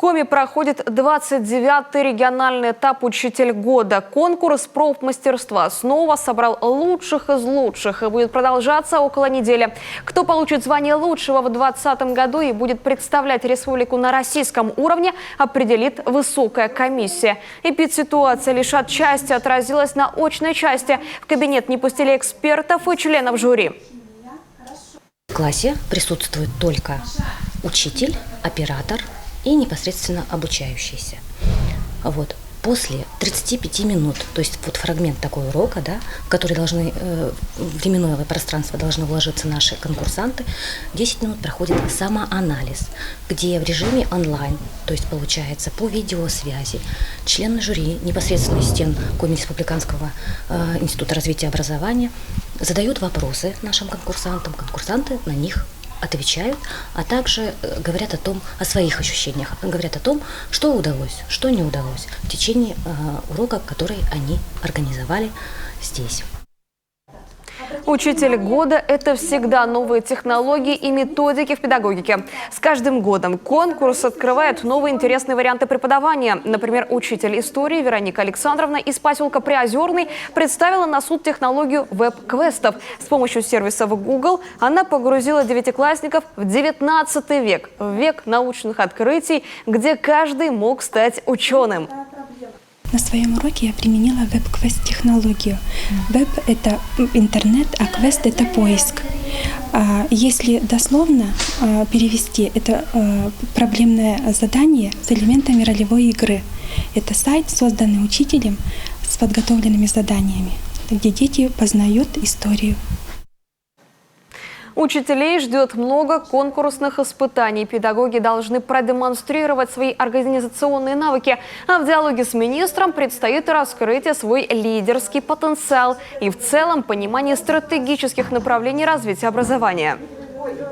Коми проходит 29-й региональный этап «Учитель года». Конкурс профмастерства снова собрал лучших из лучших и будет продолжаться около недели. Кто получит звание лучшего в 2020 году и будет представлять республику на российском уровне, определит высокая комиссия. Эпидситуация лишь отчасти отразилась на очной части. В кабинет не пустили экспертов и членов жюри. В классе присутствует только учитель, оператор и непосредственно обучающийся. Вот. После 35 минут, то есть вот фрагмент такой урока, да, в который временное пространство должны вложиться наши конкурсанты, 10 минут проходит самоанализ, где в режиме онлайн, то есть получается по видеосвязи, члены жюри непосредственно из стен Коми Республиканского института развития образования задают вопросы нашим конкурсантам, конкурсанты на них отвечают, а также говорят о своих ощущениях, говорят о том, что удалось, что не удалось в течение урока, который они организовали здесь. Учитель года – это всегда новые технологии и методики в педагогике. С каждым годом конкурс открывает новые интересные варианты преподавания. Например, учитель истории Вероника Александровна из поселка Приозерный представила на суд технологию веб-квестов. С помощью сервисов Google она погрузила девятиклассников в 19 век, в век научных открытий, где каждый мог стать ученым. На своем уроке я применила веб-квест-технологию. Веб – это интернет, а квест – это поиск. Если дословно перевести, это проблемное задание с элементами ролевой игры. Это сайт, созданный учителем с подготовленными заданиями, где дети познают историю. Учителей ждет много конкурсных испытаний. Педагоги должны продемонстрировать свои организационные навыки. А в диалоге с министром предстоит раскрыть свой лидерский потенциал и в целом понимание стратегических направлений развития образования.